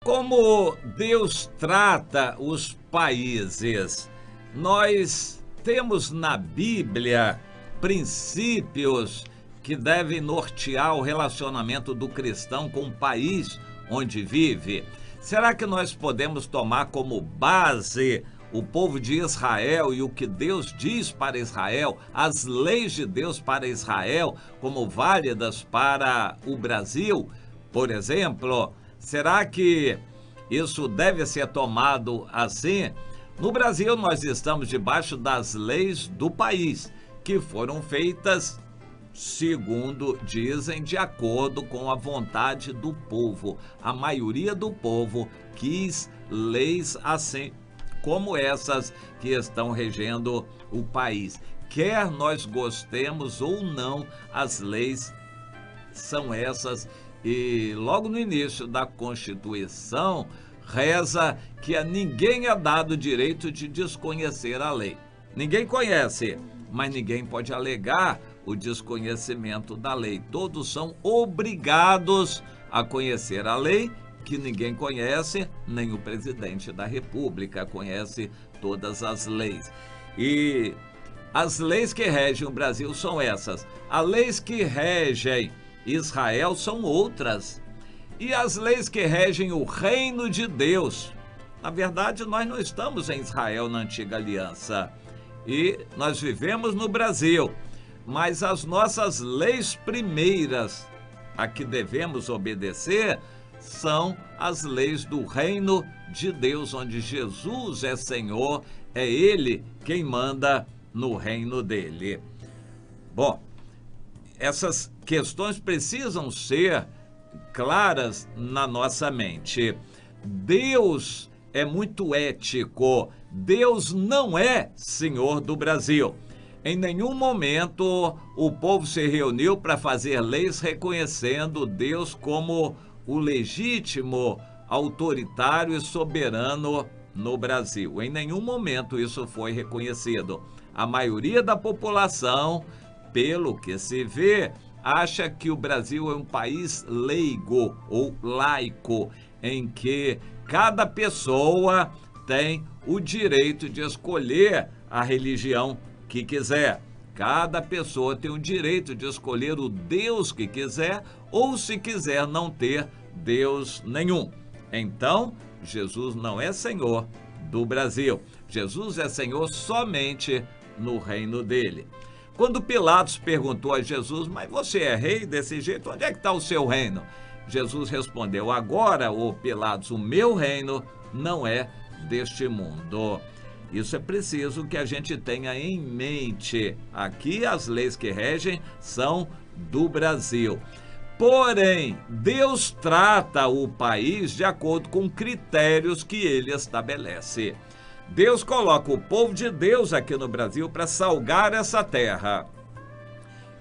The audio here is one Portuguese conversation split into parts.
Como Deus trata os países? Nós temos na Bíblia princípios que devem nortear o relacionamento do cristão com o país onde vive. Será que nós podemos tomar como base o povo de Israel e o que Deus diz para Israel, as leis de Deus para Israel, como válidas para o Brasil, por exemplo? Será que isso deve ser tomado assim? No Brasil, nós estamos debaixo das leis do país, que foram feitas, segundo dizem, de acordo com a vontade do povo. A maioria do povo quis leis assim, como essas que estão regendo o país. Quer nós gostemos ou não, as leis são essas. E logo no início da Constituição, reza que a ninguém é dado o direito de desconhecer a lei. Ninguém conhece, mas ninguém pode alegar o desconhecimento da lei. Todos são obrigados a conhecer a lei, que ninguém conhece, nem o presidente da República conhece todas as leis. E as leis que regem o Brasil são essas. As leis que regem Israel são outras. E as leis que regem o reino de Deus. Na verdade, nós não estamos em Israel na antiga aliança. E nós vivemos no Brasil. Mas as nossas leis primeiras, a que devemos obedecer, são as leis do reino de Deus, onde Jesus é Senhor, é Ele quem manda no reino dele. Bom, essas questões precisam ser claras na nossa mente. Deus é muito ético. Deus não é Senhor do Brasil. Em nenhum momento o povo se reuniu para fazer leis reconhecendo Deus como o legítimo, autoritário e soberano no Brasil. Em nenhum momento isso foi reconhecido. A maioria da população, pelo que se vê, acha que o Brasil é um país leigo ou laico, em que cada pessoa tem o direito de escolher a religião que quiser. Cada pessoa tem o direito de escolher o Deus que quiser, ou se quiser não ter Deus nenhum. Então, Jesus não é Senhor do Brasil. Jesus é Senhor somente no reino dele. Quando Pilatos perguntou a Jesus, mas você é rei desse jeito? Onde é que está o seu reino? Jesus respondeu, agora, ô Pilatos, o meu reino não é deste mundo. Isso é preciso que a gente tenha em mente. Aqui as leis que regem são do Brasil. Porém, Deus trata o país de acordo com critérios que ele estabelece. Deus coloca o povo de Deus aqui no Brasil para salgar essa terra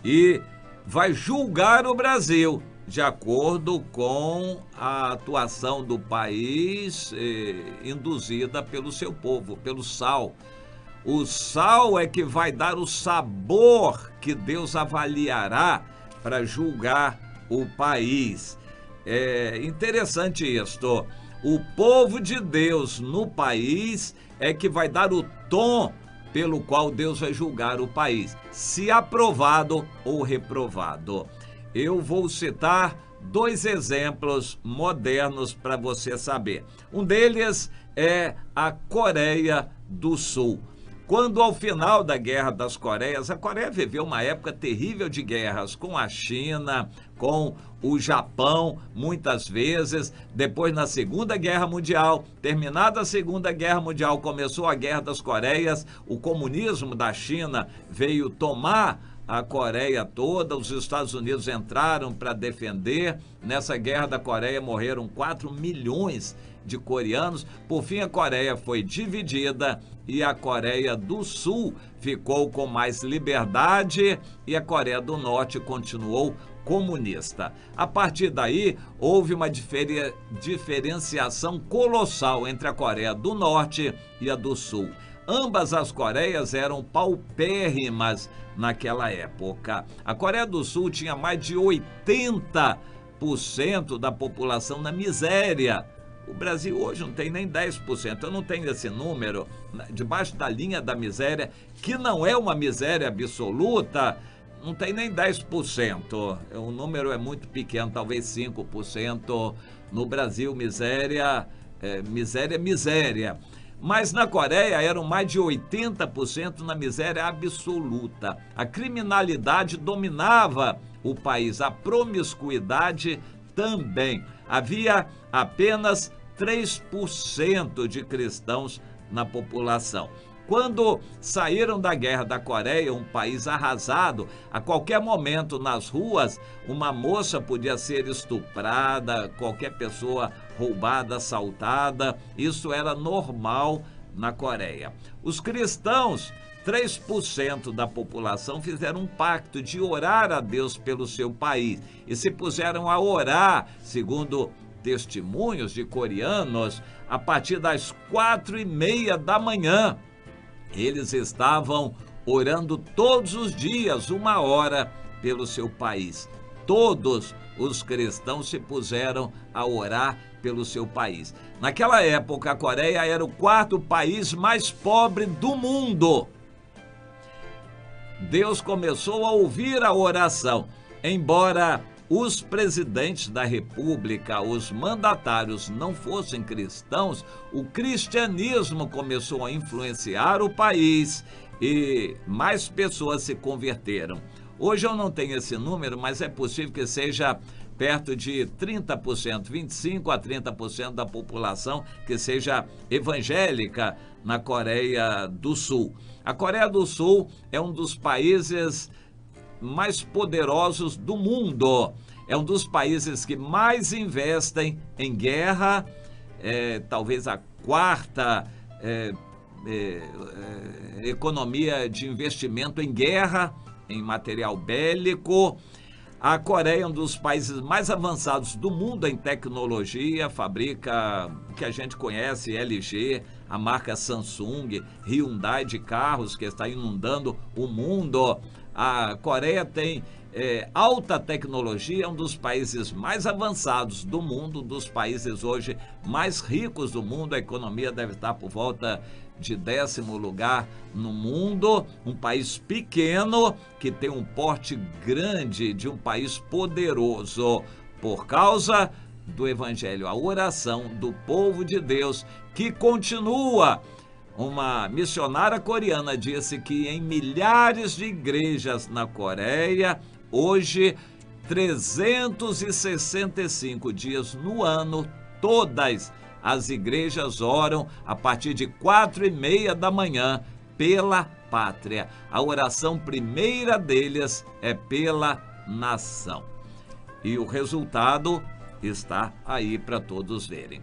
e vai julgar o Brasil de acordo com a atuação do país induzida pelo seu povo, pelo sal. O sal é que vai dar o sabor que Deus avaliará para julgar o país. É interessante isto. O povo de Deus no país é que vai dar o tom pelo qual Deus vai julgar o país, se aprovado ou reprovado. Eu vou citar dois exemplos modernos para você saber. Um deles é a Coreia do Sul. Quando ao final da Guerra das Coreias, a Coreia viveu uma época terrível de guerras com a China, com o Japão, muitas vezes. Depois, na Segunda Guerra Mundial, terminada a Segunda Guerra Mundial, começou a Guerra das Coreias, o comunismo da China veio tomar a Coreia toda, os Estados Unidos entraram para defender. Nessa Guerra da Coreia morreram 4 milhões de coreanos. Por fim, a Coreia foi dividida e a Coreia do Sul ficou com mais liberdade e a Coreia do Norte continuou comunista. A partir daí, houve uma diferenciação colossal entre a Coreia do Norte e a do Sul. Ambas as Coreias eram paupérrimas naquela época. A Coreia do Sul tinha mais de 80% da população na miséria. O Brasil hoje não tem nem 10%. Eu não tenho esse número debaixo da linha da miséria, que não é uma miséria absoluta, não tem nem 10%. O número é muito pequeno, talvez 5%. No Brasil, miséria. Mas na Coreia eram mais de 80% na miséria absoluta. A criminalidade dominava o país, a promiscuidade também. Havia apenas 3% de cristãos na população. Quando saíram da Guerra da Coreia, um país arrasado, a qualquer momento nas ruas, uma moça podia ser estuprada, qualquer pessoa roubada, assaltada. Isso era normal na Coreia. Os cristãos, 3% da população, fizeram um pacto de orar a Deus pelo seu país e se puseram a orar, segundo testemunhos de coreanos, a partir das 4:30 da manhã. Eles estavam orando todos os dias, 1 hora, pelo seu país. Todos os cristãos se puseram a orar pelo seu país. Naquela época, a Coreia era o 4º país mais pobre do mundo. Deus começou a ouvir a oração. Embora os presidentes da República, os mandatários não fossem cristãos, o cristianismo começou a influenciar o país e mais pessoas se converteram. Hoje eu não tenho esse número, mas é possível que seja perto de 30%, 25% a 30% da população que seja evangélica na Coreia do Sul. A Coreia do Sul é um dos países mais poderosos do mundo. É um dos países que mais investem em guerra, talvez a 4ª economia de investimento em guerra, em material bélico. A Coreia é um dos países mais avançados do mundo em tecnologia, fabrica o que a gente conhece, LG, a marca Samsung, Hyundai de carros, que está inundando o mundo. A Coreia tem alta tecnologia, é um dos países mais avançados do mundo, um dos países hoje mais ricos do mundo. A economia deve estar por volta de 10º lugar no mundo, um país pequeno que tem um porte grande de um país poderoso por causa do evangelho, a oração do povo de Deus que continua. Uma missionária coreana disse que em milhares de igrejas na Coreia, hoje, 365 dias no ano, todas as igrejas oram a partir de 4:30 da manhã pela pátria. A oração primeira deles é pela nação. E o resultado está aí para todos verem.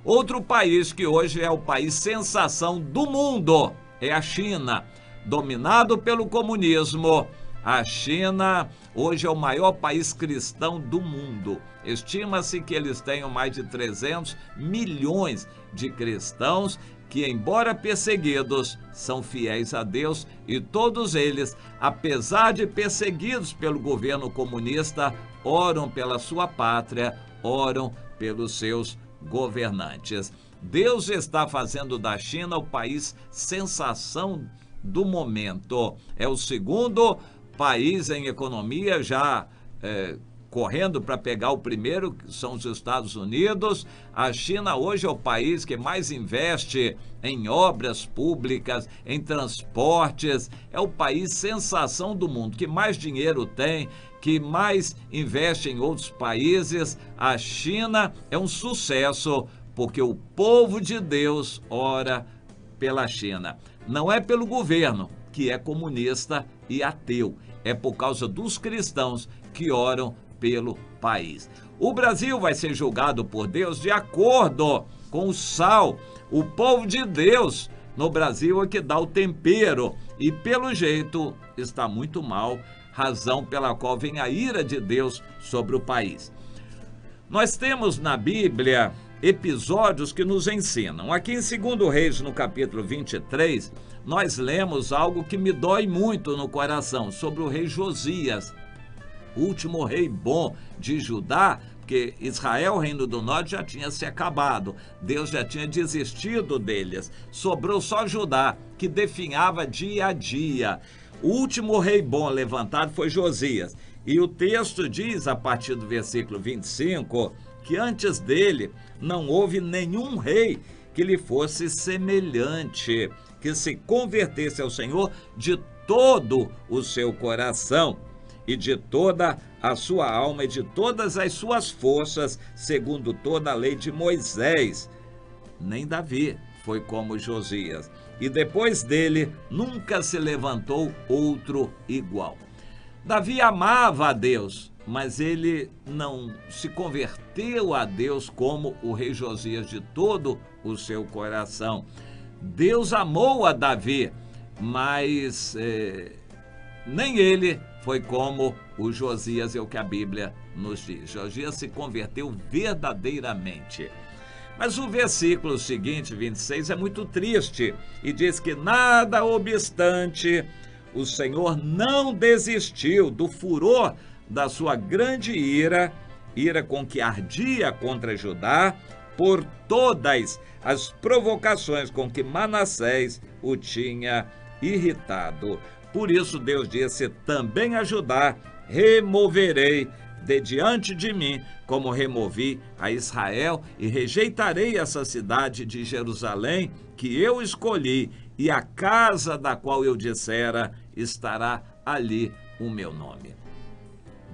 Outro país que hoje é o país sensação do mundo é a China, dominado pelo comunismo. A China hoje é o maior país cristão do mundo. Estima-se que eles tenham mais de 300 milhões de cristãos que, embora perseguidos, são fiéis a Deus, e todos eles, apesar de perseguidos pelo governo comunista, oram pela sua pátria, oram pelos seus governantes. Deus está fazendo da China o país sensação do momento. É o 2º país em economia, já correndo para pegar o primeiro, que são os Estados Unidos. A China hoje é o país que mais investe em obras públicas, em transportes. É o país sensação do mundo, que mais dinheiro tem, que mais investe em outros países. A China é um sucesso porque o povo de Deus ora pela China. Não é pelo governo, que é comunista e ateu. É por causa dos cristãos que oram pelo país. O Brasil vai ser julgado por Deus de acordo com o sal. O povo de Deus no Brasil é que dá o tempero e, pelo jeito, está muito mal, razão pela qual vem a ira de Deus sobre o país. Nós temos na Bíblia episódios que nos ensinam. Aqui em 2 Reis, no capítulo 23, nós lemos algo que me dói muito no coração, sobre o rei Josias, o último rei bom de Judá, porque Israel, reino do norte, já tinha se acabado. Deus já tinha desistido deles. Sobrou só Judá, que definhava dia a dia. O último rei bom levantado foi Josias. E o texto diz, a partir do versículo 25, que antes dele não houve nenhum rei que lhe fosse semelhante, que se convertesse ao Senhor de todo o seu coração e de toda a sua alma e de todas as suas forças, segundo toda a lei de Moisés. Nem Davi foi como Josias. E depois dele nunca se levantou outro igual. Davi amava a Deus, mas ele não se converteu a Deus como o rei Josias de todo o seu coração. Deus amou a Davi, mas nem ele foi como o Josias, é o que a Bíblia nos diz. Josias se converteu verdadeiramente. Mas o versículo seguinte, 26, é muito triste e diz que, nada obstante, o Senhor não desistiu do furor da sua grande ira com que ardia contra Judá, por todas as provocações com que Manassés o tinha irritado. Por isso Deus disse também a Judá: removerei de diante de mim, como removi a Israel, e rejeitarei essa cidade de Jerusalém, que eu escolhi, e a casa da qual eu dissera, estará ali o meu nome.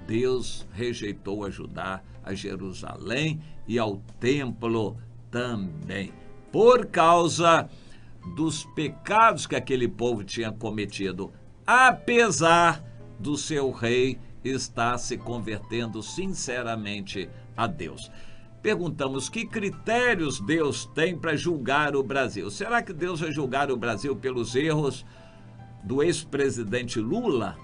Deus rejeitou a Judá, a Jerusalém e ao templo também, por causa dos pecados que aquele povo tinha cometido, apesar do seu rei estar se convertendo sinceramente a Deus. Perguntamos: que critérios Deus tem para julgar o Brasil? Será que Deus vai julgar o Brasil pelos erros do ex-presidente Lula?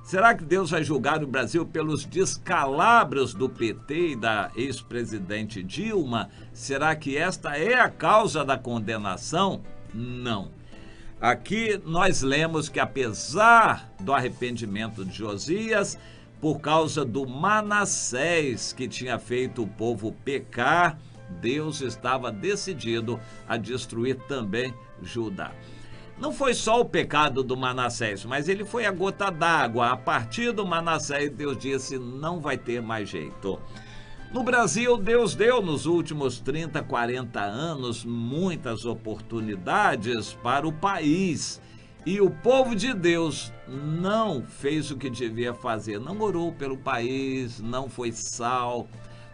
Será que Deus vai julgar o Brasil pelos descalabros do PT e da ex-presidente Dilma? Será que esta é a causa da condenação? Não. Aqui nós lemos que, apesar do arrependimento de Josias, por causa do Manassés, que tinha feito o povo pecar, Deus estava decidido a destruir também Judá. Não foi só o pecado do Manassés, mas ele foi a gota d'água. A partir do Manassés, Deus disse: não vai ter mais jeito. No Brasil, Deus deu nos últimos 30, 40 anos muitas oportunidades para o país. E o povo de Deus não fez o que devia fazer, não orou pelo país, não foi sal,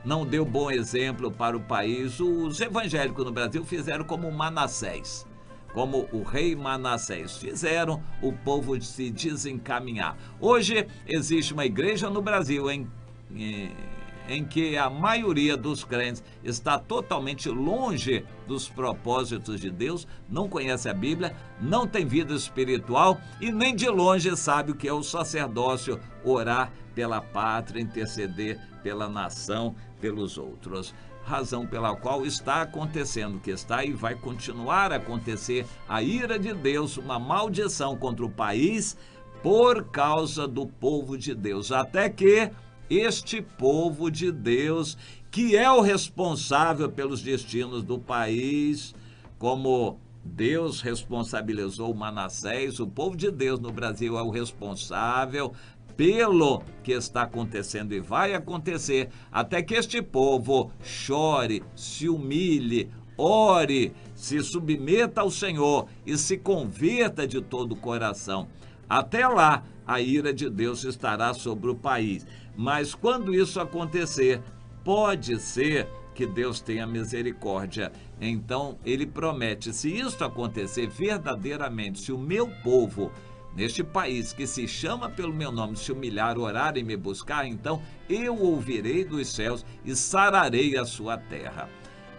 não deu bom exemplo para o país. Os evangélicos no Brasil fizeram como Manassés, como o rei Manassés, fizeram o povo se desencaminhar. Hoje existe uma igreja no Brasil em que a maioria dos crentes está totalmente longe dos propósitos de Deus, não conhece a Bíblia, não tem vida espiritual e nem de longe sabe o que é o sacerdócio, orar pela pátria, interceder pela nação, pelos outros. Razão pela qual está acontecendo o que está e vai continuar a acontecer a ira de Deus, uma maldição contra o país por causa do povo de Deus, até que este povo de Deus, que é o responsável pelos destinos do país, como Deus responsabilizou Manassés, o povo de Deus no Brasil é o responsável pelo que está acontecendo e vai acontecer, até que este povo chore, se humilhe, ore, se submeta ao Senhor e se converta de todo o coração. Até lá, a ira de Deus estará sobre o país. Mas quando isso acontecer, pode ser que Deus tenha misericórdia. Então, ele promete: se isso acontecer verdadeiramente, se o meu povo neste país que se chama pelo meu nome se humilhar, orar e me buscar, então eu ouvirei dos céus e sararei a sua terra.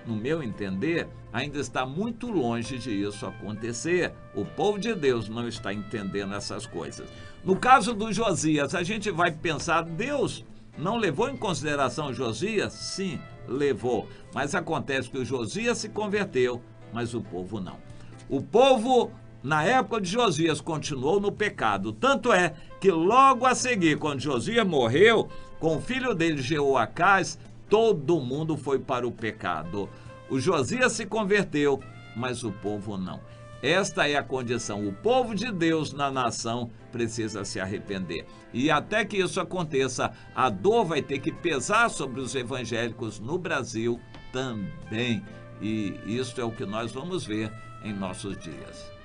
No meu entender, ainda está muito longe de isso acontecer. O povo de Deus não está entendendo essas coisas. No caso do Josias, a gente vai pensar: Deus não levou em consideração Josias? Sim, levou. Mas acontece que o Josias se converteu, mas o povo não. O povo, na época de Josias, continuou no pecado. Tanto é que logo a seguir, quando Josias morreu, com o filho dele, Jeoacás, todo mundo foi para o pecado. O Josias se converteu, mas o povo não. Esta é a condição. O povo de Deus na nação precisa se arrepender. E até que isso aconteça, a dor vai ter que pesar sobre os evangélicos no Brasil também. E isso é o que nós vamos ver em nossos dias.